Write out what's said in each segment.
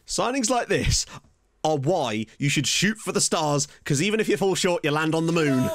Signings like this are why you should shoot for the stars, because even if you fall short, you land on the moon.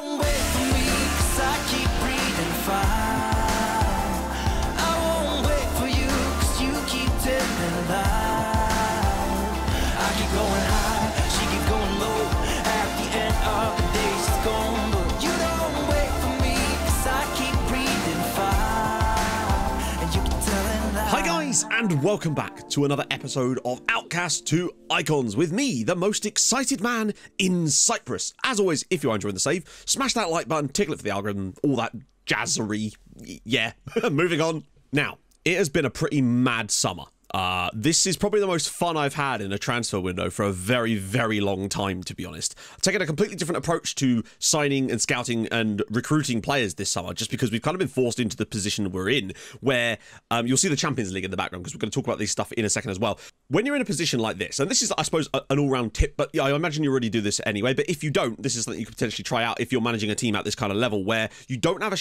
And welcome back to another episode of Outcasts to Icons with me, the most excited man in Cyprus. As always, if you are enjoying the save, smash that like button, tickle it for the algorithm, all that jazzery. Yeah, moving on. Now, it has been a pretty mad summer. This is probably the most fun I've had in a transfer window for a very, very long time, to be honest. I've taken a completely different approach to signing and scouting and recruiting players this summer, just because we've kind of been forced into the position we're in, where you'll see the Champions League in the background, because we're going to talk about this stuff in a second as well. When you're in a position like this, and this is, I suppose, an all-round tip, but I imagine you already do this anyway, but if you don't, this is something you could potentially try out if you're managing a team at this kind of level, where you don't have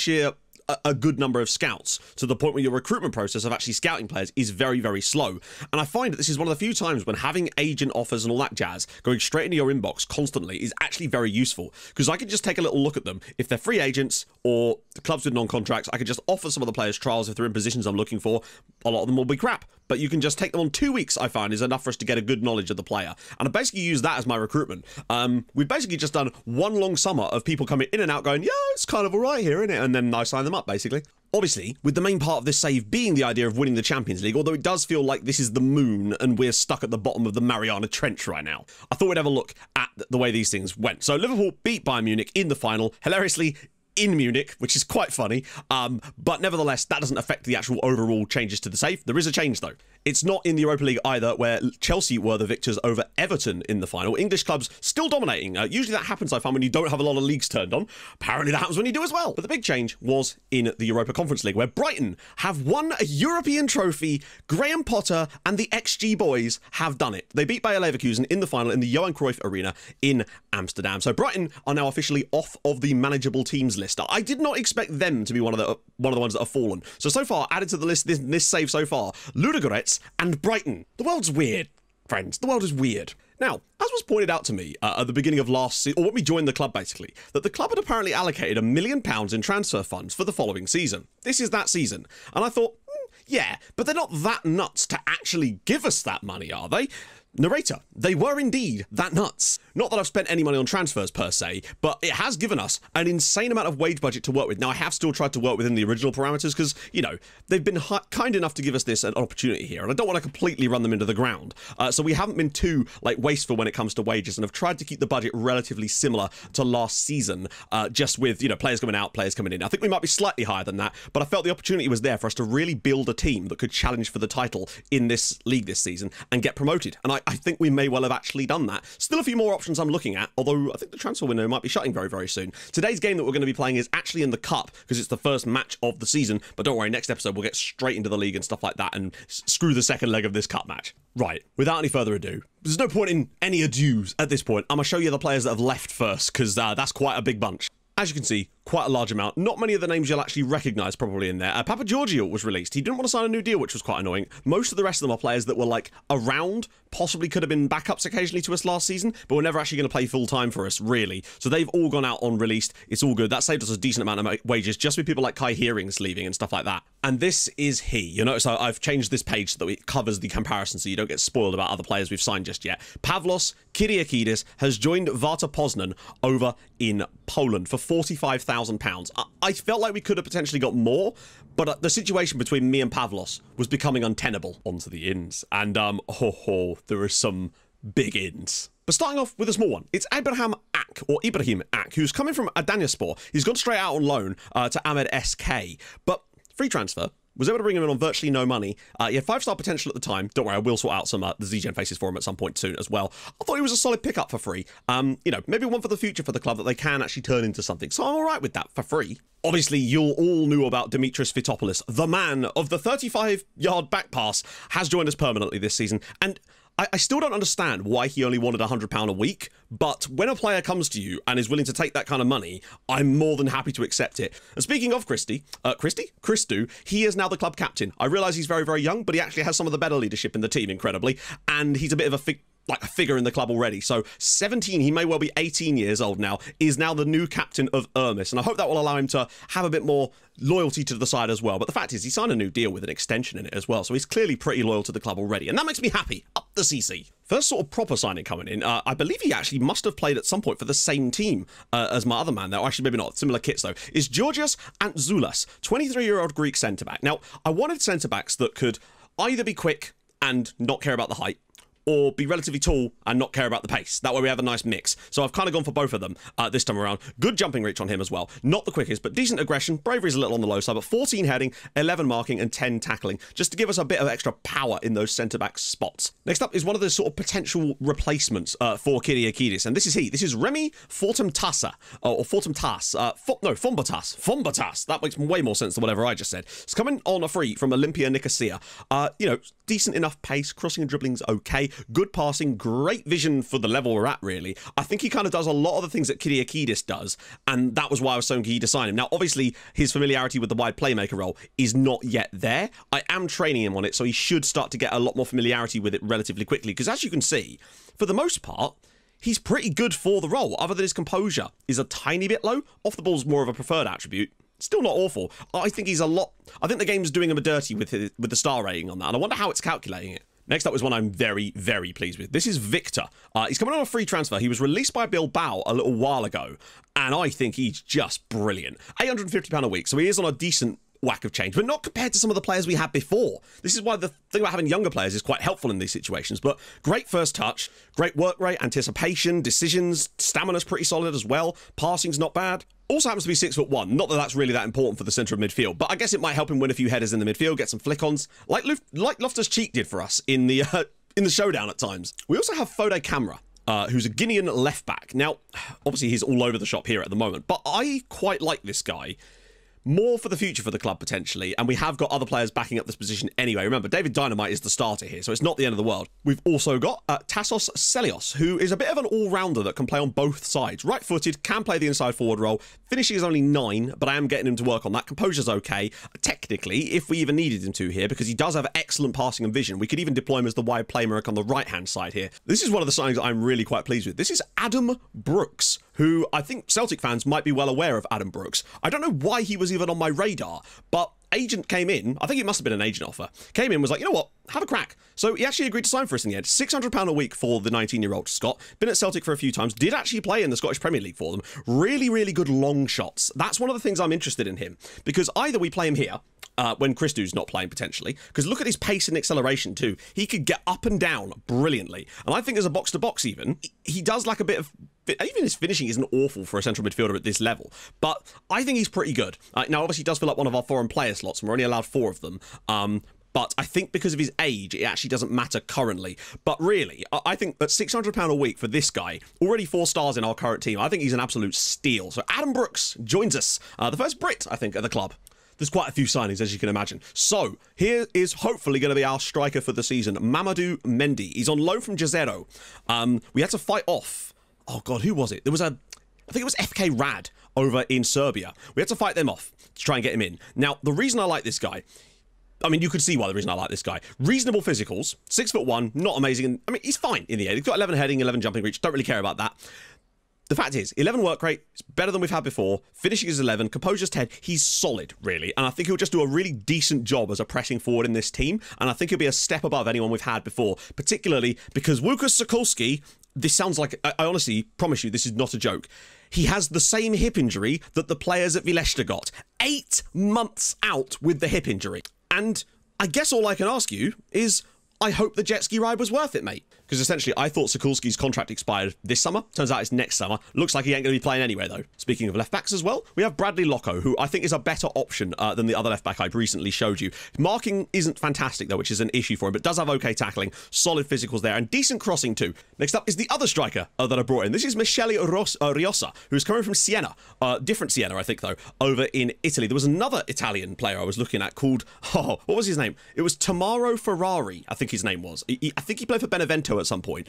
a good number of scouts, to the point where your recruitment process of actually scouting players is very, very slow. And I find that this is one of the few times when having agent offers and all that jazz going straight into your inbox constantly is actually very useful, because I can just take a little look at them. If they're free agents or the clubs with non-contracts, I can just offer some of the players trials if they're in positions I'm looking for. A lot of them will be crap, but you can just take them on 2 weeks, I find, is enough for us to get a good knowledge of the player. And I basically use that as my recruitment. We've basically just done one long summer of people coming in and out going, yeah, it's kind of all right here, isn't it? And then I sign them up, basically. Obviously, with the main part of this save being the idea of winning the Champions League, although it does feel like this is the moon and we're stuck at the bottom of the Mariana Trench right now, I thought we'd have a look at the way these things went. So Liverpool beat Bayern Munich in the final, hilariously in Munich, which is quite funny, but nevertheless, that doesn't affect the actual overall changes to the save. There is a change, though. It's not in the Europa League either, where Chelsea were the victors over Everton in the final. English clubs still dominating. Usually that happens, I find, when you don't have a lot of leagues turned on. Apparently that happens when you do as well. But the big change was in the Europa Conference League, where Brighton have won a European trophy. Graham Potter and the XG boys have done it. They beat Bayer Leverkusen in the final in the Johan Cruyff Arena in Amsterdam. So Brighton are now officially off of the manageable teams list. I did not expect them to be one of the ones that have fallen. So far, added to the list, this save so far, Ludogorets and Brighton. The world's weird, friends. The world is weird. Now, as was pointed out to me at the beginning of last season, or when we joined the club basically, that the club had apparently allocated £1 million in transfer funds for the following season. This is that season. And I thought, yeah, but they're not that nuts to actually give us that money, are they? Narrator, they were indeed that nuts. Not that I've spent any money on transfers per se, but it has given us an insane amount of wage budget to work with. Now, I have still tried to work within the original parameters because, you know, they've been kind enough to give us this an opportunity here, and I don't want to completely run them into the ground. So we haven't been too wasteful when it comes to wages, and have tried to keep the budget relatively similar to last season, just with, you know, players coming out, players coming in. I think we might be slightly higher than that, but I felt the opportunity was there for us to really build a team that could challenge for the title in this league this season and get promoted. And I think we may well have actually done that. Still a few more options I'm looking at, although I think the transfer window might be shutting very, very soon. Today's game that we're going to be playing is actually in the Cup, because it's the first match of the season, but don't worry, next episode we'll get straight into the league and stuff like that and screw the second leg of this Cup match. Right, without any further ado, there's no point in any adieus at this point. I'm going to show you the players that have left first, because that's quite a big bunch. As you can see, quite a large amount. Not many of the names you'll actually recognise probably in there. Papa Giorgio was released. He didn't want to sign a new deal, which was quite annoying. Most of the rest of them are players that were like around, possibly could have been backups occasionally to us last season, but were never actually going to play full time for us, really. So they've all gone out on released. It's all good. That saved us a decent amount of wages, just with people like Kai Hearings leaving and stuff like that. And this is he. You notice I've changed this page so that it covers the comparison so you don't get spoiled about other players we've signed just yet. Pavlos Kyriakidis has joined Warta Poznan over in Poland for £45,000. I felt like we could have potentially got more, but the situation between me and Pavlos was becoming untenable. Onto the ins. And, there are some big ins. But starting off with a small one, it's Ibrahim Ak, who's coming from Adanyaspor. He's gone straight out on loan to Ahmed SK, but free transfer. Was able to bring him in on virtually no money. He had 5-star potential at the time. Don't worry, I will sort out some the Z-Gen faces for him at some point soon as well. I thought he was a solid pickup for free. You know, maybe one for the future for the club that they can actually turn into something. So I'm all right with that for free. Obviously, you'll all knew about Dimitris Fitopoulos. The man of the 35-yard back pass has joined us permanently this season. And I still don't understand why he only wanted £100 a week, but when a player comes to you and is willing to take that kind of money, I'm more than happy to accept it. And speaking of Christou, he is now the club captain. I realise he's very, very young, but he actually has some of the better leadership in the team, incredibly, and he's a bit of a figure in the club already. So 17, he may well be 18 years old now, is now the new captain of Ermis, and I hope that will allow him to have a bit more loyalty to the side as well. But the fact is, he signed a new deal with an extension in it as well, so he's clearly pretty loyal to the club already, and that makes me happy. Up the CC. First sort of proper signing coming in, I believe he actually must have played at some point for the same team as my other man there, or actually maybe not, similar kits though, is Georgios Antzoulas, 23-year-old Greek centre-back. Now, I wanted centre-backs that could either be quick and not care about the height, or be relatively tall and not care about the pace. That way we have a nice mix. So I've kind of gone for both of them this time around. Good jumping reach on him as well. Not the quickest, but decent aggression. Bravery's a little on the low side, but 14 heading, 11 marking, and 10 tackling, just to give us a bit of extra power in those centre-back spots. Next up is one of the sort of potential replacements for Kyriakidis, and this is he. This is Remy Fortumtasa, or Fortumtas. Fombatas. That makes way more sense than whatever I just said. It's coming on a free from Olympia Nicosia. You know, decent enough pace, crossing and dribbling's okay. Good passing, great vision for the level we're at, really. I think he kind of does a lot of the things that Kyriakidis does, and that was why I was so keen to sign him. Now, obviously, his familiarity with the wide playmaker role is not yet there. I am training him on it, so he should start to get a lot more familiarity with it relatively quickly, because as you can see, for the most part, he's pretty good for the role, other than his composure is a tiny bit low. Off the ball's more of a preferred attribute. Still not awful. I think he's a lot... I think the game's doing him a dirty with the star rating on that, and I wonder how it's calculating it. Next up is one I'm very, very pleased with. This is Victor. He's coming on a free transfer. He was released by Bilbao a little while ago, and I think he's just brilliant. £850 a week, so he is on a decent whack of change, but not compared to some of the players we had before. This is why the thing about having younger players is quite helpful in these situations, but great first touch, great work rate, anticipation, decisions, stamina's pretty solid as well, passing's not bad. Also happens to be 6'1", not that that's really that important for the centre of midfield, but I guess it might help him win a few headers in the midfield, get some flick-ons, like Loftus-Cheek did for us in the showdown at times. We also have Fode Camara, who's a Guinean left-back. Now, obviously he's all over the shop here at the moment, but I quite like this guy. More for the future for the club, potentially, and we have got other players backing up this position anyway. Remember, David Dynamite is the starter here, so it's not the end of the world. We've also got Tassos Selios, who is a bit of an all-rounder that can play on both sides. Right-footed, can play the inside forward role. Finishing is only 9, but I am getting him to work on that. Composure's okay, technically, if we even needed him to here, because he does have excellent passing and vision. We could even deploy him as the wide playmaker on the right-hand side here. This is one of the signings I'm really quite pleased with. This is Adam Brooks, who I think Celtic fans might be well aware of. Adam Brooks. I don't know why he was even on my radar, but agent came in, I think it must have been an agent offer, came in, was like, you know what, have a crack. So he actually agreed to sign for us in the end. £600 a week for the 19-year-old Scot. Been at Celtic for a few times, did actually play in the Scottish Premier League for them. Really, really good long shots. That's one of the things I'm interested in him, because either we play him here, when Christou's not playing, potentially, because look at his pace and acceleration too. He could get up and down brilliantly, and I think as a box-to-box even, he does like a bit of... Even his finishing isn't awful for a central midfielder at this level, but I think he's pretty good. Now, obviously, he does fill up one of our foreign player slots, and we're only allowed 4 of them. But I think because of his age, it actually doesn't matter currently. But really, I think that £600 a week for this guy, already 4 stars in our current team, I think he's an absolute steal. So Adam Brooks joins us, the first Brit, I think, at the club. There's quite a few signings, as you can imagine. So, here is hopefully going to be our striker for the season, Mamadou Mendy. He's on loan from Jazero. We had to fight off... Oh, God, who was it? There was I think it was FK Rad over in Serbia. We had to fight them off to try and get him in. Now, the reason I like this guy... I mean, you could see why the reason I like this guy. Reasonable physicals, 6'1", not amazing. I mean, he's fine in the air. He's got 11 heading, 11 jumping reach. Don't really care about that. The fact is, 11 work rate, it's better than we've had before. Finishing is 11, composure's 10. He's solid, really. And I think he'll just do a really decent job as a pressing forward in this team. And I think he'll be a step above anyone we've had before, particularly because Łukasz Sokolski, this sounds like, I honestly promise you, this is not a joke. He has the same hip injury that the players at Villesta got. 8 months out with the hip injury. And I guess all I can ask you is, I hope the jet ski ride was worth it, mate. Because essentially, I thought Sokolski's contract expired this summer. Turns out it's next summer. Looks like he ain't going to be playing anyway, though. Speaking of left-backs as well, we have Bradley Locko, who I think is a better option than the other left-back I've recently showed you. Marking isn't fantastic, though, which is an issue for him, but does have okay tackling, solid physicals there, and decent crossing, too. Next up is the other striker that I brought in. This is Michele Riosa, who's coming from Siena. Different Siena, I think, though, over in Italy. There was another Italian player I was looking at called... Oh, what was his name? It was Tamaro Ferrari, I think think his name was. I think he played for Benevento at some point.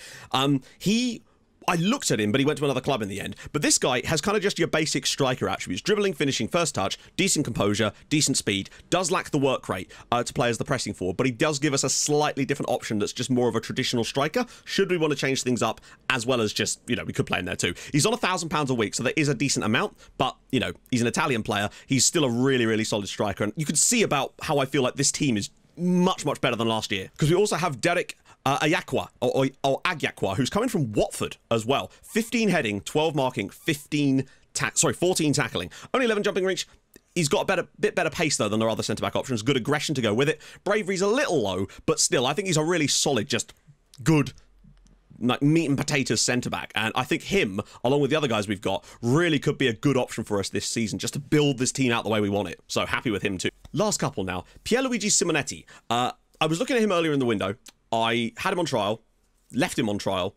I looked at him, but he went to another club in the end. But this guy has kind of just your basic striker attributes. Dribbling, finishing, first touch, decent composure, decent speed. Does lack the work rate to play as the pressing forward, but he does give us a slightly different option that's just more of a traditional striker, should we want to change things up, as well as just, you know, we could play him there too. He's on £1,000 a week, so there is a decent amount, but, you know, he's an Italian player. He's still a really, really solid striker, and you can see about how I feel like this team is much, much better than last year. Because we also have Derek Ayakwa, or Agyakwa, who's coming from Watford as well. 15 heading, 12 marking, 14 tackling. Only 11 jumping reach. He's got a bit better pace, though, than their other centre-back options. Good aggression to go with it. Bravery's a little low, but still, I think he's a really solid, just good, like, meat and potatoes centre-back. And I think him, along with the other guys we've got, really could be a good option for us this season, just to build this team out the way we want it. So, happy with him, too. Last couple now. Pierluigi Simonetti. I was looking at him earlier in the window. I had him on trial, left him on trial,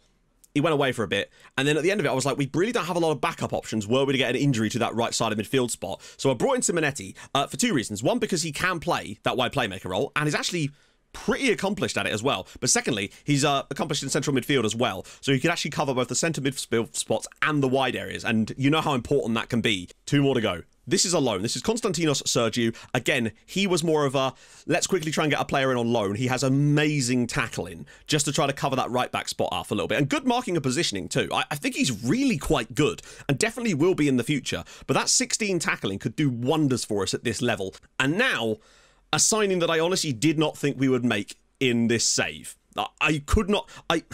he went away for a bit, and then at the end of it I was like, we really don't have a lot of backup options were we to get an injury to that right side of midfield spot. So I brought in Simonetti for two reasons. One, because he can play that wide playmaker role, and is actually pretty accomplished at it as well. But secondly, he's accomplished in central midfield as well, so he can actually cover both the centre midfield spots and the wide areas, and you know how important that can be. Two more to go. This is a loan. This is Konstantinos Sergiu. Again, he was more of a, let's quickly try and get a player in on loan. He has amazing tackling, just to try to cover that right-back spot off a little bit. And good marking and positioning, too. I think he's really quite good, and definitely will be in the future. But that 16 tackling could do wonders for us at this level. And now, a signing that I honestly did not think we would make in this save. It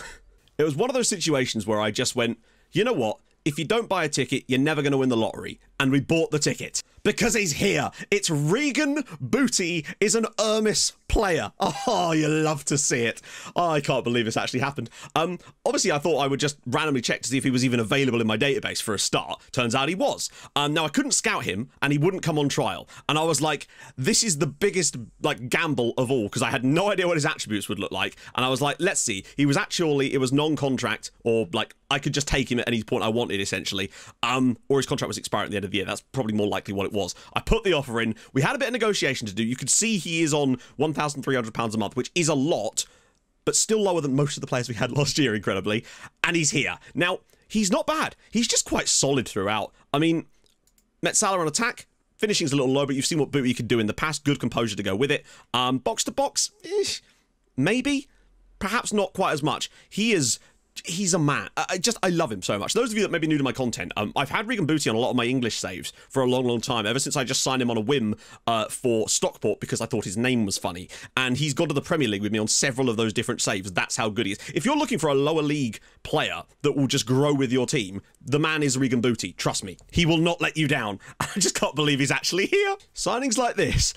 was one of those situations where I just went, you know what? If you don't buy a ticket, you're never going to win the lottery. And we bought the ticket. Because he's here. It's Regan Booty is an Ermis player. Oh, you love to see it. Oh, I can't believe this actually happened. Obviously, I thought I would just randomly check to see if he was even available in my database for a start. Turns out he was. Now, I couldn't scout him, and he wouldn't come on trial. And I was like, this is the biggest like gamble of all, because I had no idea what his attributes would look like. And I was like, let's see. He was actually, it was non-contract, or like, I could just take him at any point I wanted, essentially. Or his contract was expiring at the end of the year. That's probably more likely what it was. I put the offer in. We had a bit of negotiation to do. You could see he is on £1,300 a month, which is a lot, but still lower than most of the players we had last year, incredibly. And he's here. Now, he's not bad. He's just quite solid throughout. I mean, Met Salah on attack. Finishing's a little low, but you've seen what Booty could do in the past. Good composure to go with it. Box to box, maybe. Perhaps not quite as much. He's a man. I love him so much. Those of you that may be new to my content, I've had Regan Booty on a lot of my English saves for a long, long time, ever since I just signed him on a whim for Stockport because I thought his name was funny. And he's gone to the Premier League with me on several of those different saves. That's how good he is. If you're looking for a lower league player that will just grow with your team, the man is Regan Booty. Trust me. He will not let you down. I just can't believe he's actually here. Signings like this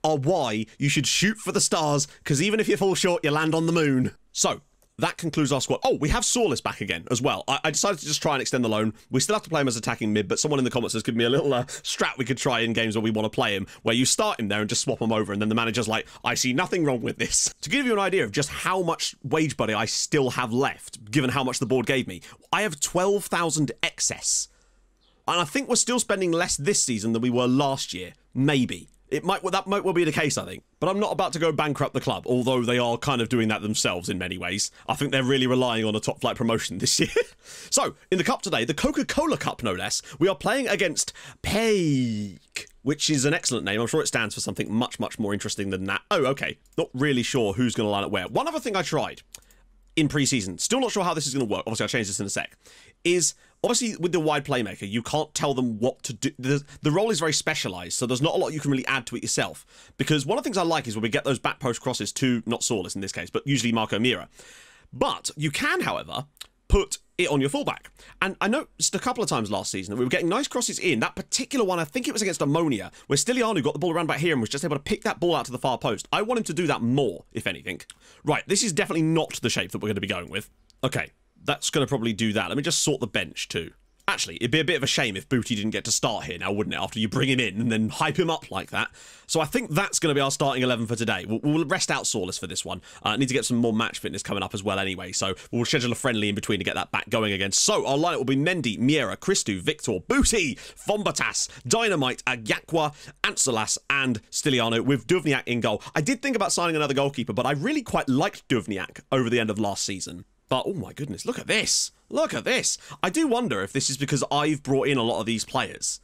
are why you should shoot for the stars, because even if you fall short, you land on the moon. So, that concludes our squad. Oh, we have Sawless back again as well. I decided to just try and extend the loan. We still have to play him as attacking mid, but someone in the comments has given me a little strat we could try in games where we want to play him, where you start him there and just swap him over, and then the manager's like, I see nothing wrong with this. To give you an idea of just how much wage buddy I still have left, given how much the board gave me, I have 12,000 excess. And I think we're still spending less this season than we were last year. Maybe. That might well be the case, I think. But I'm not about to go bankrupt the club, although they are kind of doing that themselves in many ways. I think they're really relying on a top flight promotion this year. So, in the cup today, the Coca-Cola Cup no less, we are playing against Peik, which is an excellent name. I'm sure it stands for something much, much more interesting than that. Oh, okay. Not really sure who's going to line up where. One other thing I tried in pre-season, still not sure how this is going to work, obviously I'll change this in a sec, is obviously with the wide playmaker, you can't tell them what to do. The role is very specialised, so there's not a lot you can really add to it yourself. Because one of the things I like is when we get those back post crosses to, not Sawless in this case, but usually Marco Mira. But you can, however, put it on your fullback. And I noticed a couple of times last season that we were getting nice crosses in. That particular one, I think it was against Ammonia, where Stylianu got the ball around back here and was just able to pick that ball out to the far post. I want him to do that more, if anything. Right, this is definitely not the shape that we're going to be going with. Okay, that's going to probably do that. Let me just sort the bench too. Actually, it'd be a bit of a shame if Booty didn't get to start here now, wouldn't it? After you bring him in and then hype him up like that. So I think that's going to be our starting 11 for today. We'll rest out Saulus for this one. Need to get some more match fitness coming up as well anyway. So we'll schedule a friendly in between to get that back going again. So our lineup will be Mendy, Miera, Christou, Victor, Booty, Fombatas, Dynamite, Agyakwa, Ancelas, and Stiliano with Duvniak in goal. I did think about signing another goalkeeper, but I really quite liked Duvniak over the end of last season. But, oh my goodness, look at this. Look at this. I do wonder if this is because I've brought in a lot of these players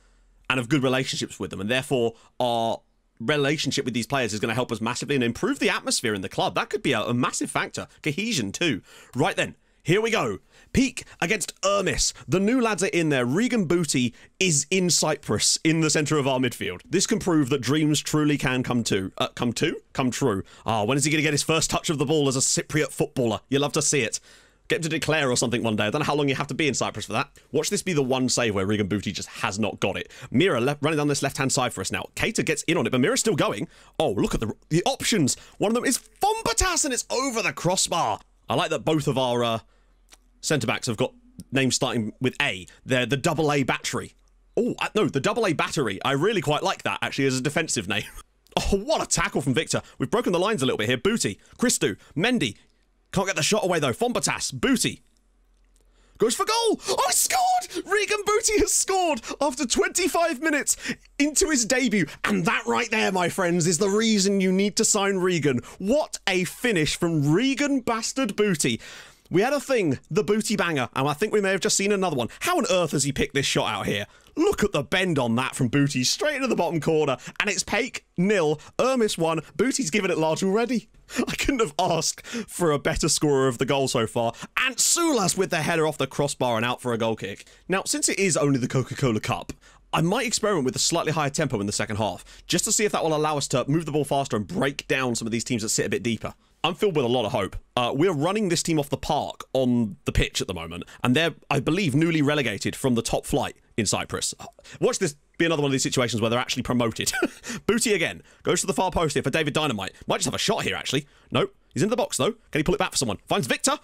and have good relationships with them, and therefore our relationship with these players is going to help us massively and improve the atmosphere in the club. That could be a massive factor. Cohesion too. Right then, here we go. Peak against Ermis. The new lads are in there. Regan Booty is in Cyprus, in the centre of our midfield. This can prove that dreams truly can come true. Come true. When is he going to get his first touch of the ball as a Cypriot footballer? You love to see it. Get him to declare or something one day. I don't know how long you have to be in Cyprus for that. Watch this be the one save where Regan Booty just has not got it. Mira running down this left-hand side for us now. Keita gets in on it, but Mira's still going. Oh, look at the options. One of them is Fombatas, and it's over the crossbar. I like that both of our centre-backs have got names starting with A. They're the double A battery. Oh, no, the double A battery. I really quite like that, actually, as a defensive name. Oh, what a tackle from Victor. We've broken the lines a little bit here. Booty, Christou, Mendy. Can't get the shot away, though. Fombatas, Booty. Goes for goal. Oh, he scored! Regan Booty has scored after 25 minutes into his debut. And that right there, my friends, is the reason you need to sign Regan. What a finish from Regan Bastard Booty. We had a thing, the Booty banger, and I think we may have just seen another one. How on earth has he picked this shot out here? Look at the bend on that from Booty, straight into the bottom corner. And it's Peak 0, Ermis 1. Booty's given it large already. I couldn't have asked for a better scorer of the goal so far. And Sulas with the header off the crossbar and out for a goal kick. Now, since it is only the Coca-Cola Cup, I might experiment with a slightly higher tempo in the second half, just to see if that will allow us to move the ball faster and break down some of these teams that sit a bit deeper. I'm filled with a lot of hope. We're running this team off the park on the pitch at the moment, and they're, I believe, newly relegated from the top flight in Cyprus. Watch this be another one of these situations where they're actually promoted. Booty again. Goes to the far post here for David Dynamite. Might just have a shot here, actually. Nope. He's in the box, though. Can he pull it back for someone? Finds Victor.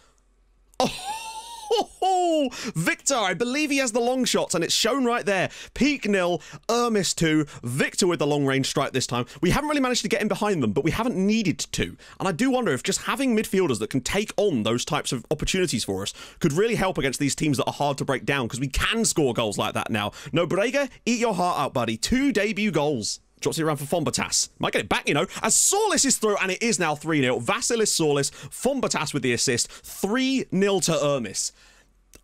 Oh, Victor, I believe he has the long shots, and it's shown right there. Peak 0, Ermis 2, Victor with the long-range strike this time. We haven't really managed to get in behind them, but we haven't needed to. And I do wonder if just having midfielders that can take on those types of opportunities for us could really help against these teams that are hard to break down, because we can score goals like that now. No, Brega, eat your heart out, buddy. 2 debut goals. Drops it around for Fombatas. Might get it back, you know, as Saulus is through, and it is now 3-0. Vasilis Saulus, Fombatas with the assist. 3-0 to Ermis.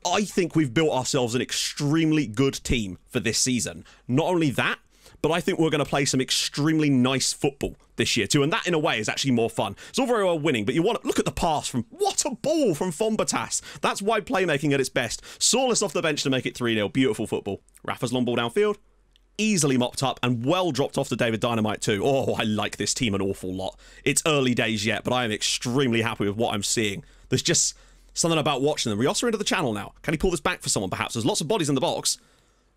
I think we've built ourselves an extremely good team for this season. Not only that, but I think we're going to play some extremely nice football this year too, and that in a way is actually more fun. It's all very well winning, but you want to look at the pass from, what a ball from Fombatas. That's wide playmaking at its best. Saulus off the bench to make it 3-0. Beautiful football. Rafa's long ball downfield. Easily mopped up and well dropped off to David Dynamite too. Oh, I like this team an awful lot. It's early days yet, but I am extremely happy with what I'm seeing. There's just something about watching them. Rios are into the channel now. Can he pull this back for someone perhaps? There's lots of bodies in the box.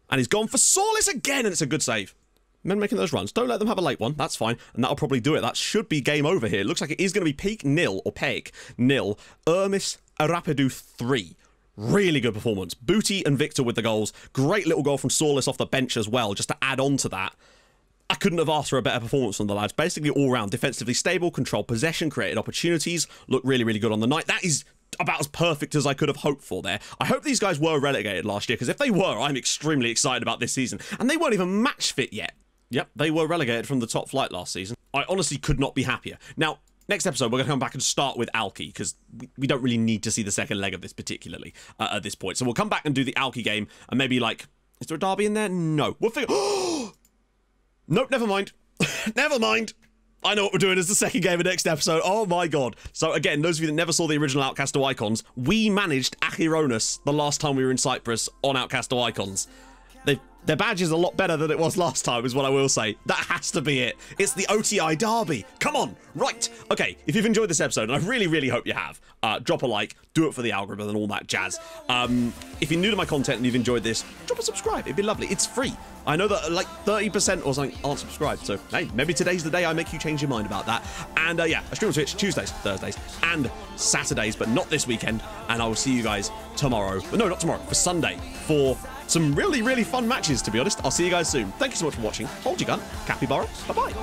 And he's gone for Saulus again, and it's a good save. Men making those runs. Don't let them have a late one. That's fine. And that'll probably do it. That should be game over here. It looks like it is going to be Peak 0 or Peg 0. Ermis Arapidu 3. Really good performance. Booty and Victor with the goals. Great little goal from Saulus off the bench as well, just to add on to that. I couldn't have asked for a better performance from the lads. Basically all round. Defensively stable, controlled possession, created opportunities. Looked really, really good on the night. That is about as perfect as I could have hoped for there. I hope these guys were relegated last year, because if they were, I'm extremely excited about this season. And they weren't even match fit yet. Yep, they were relegated from the top flight last season. I honestly could not be happier. Now, next episode, we're going to come back and start with Alki, because we don't really need to see the second leg of this particularly at this point. So we'll come back and do the Alki game, and maybe like, is there a derby in there? No. We'll figure... Nope, never mind. Never mind. I know what we're doing as the second game of next episode. Oh my god. So again, those of you that never saw the original Outcast to Icons, we managed Achironis the last time we were in Cyprus on Outcast to Icons. They've Their badge is a lot better than it was last time, is what I will say. That has to be it. It's the OTI Derby. Come on. Right. Okay, if you've enjoyed this episode, and I really, really hope you have, drop a like, do it for the algorithm and all that jazz. If you're new to my content and you've enjoyed this, drop a subscribe. It'd be lovely. It's free. I know that like 30% or something aren't subscribed, so hey, maybe today's the day I make you change your mind about that. And yeah, I stream on Twitch Tuesdays, Thursdays, and Saturdays, but not this weekend. And I will see you guys tomorrow. No, not tomorrow, for Sunday, for some really, really fun matches, to be honest. I'll see you guys soon. Thank you so much for watching. Hold your gun. Capybara. Bye-bye.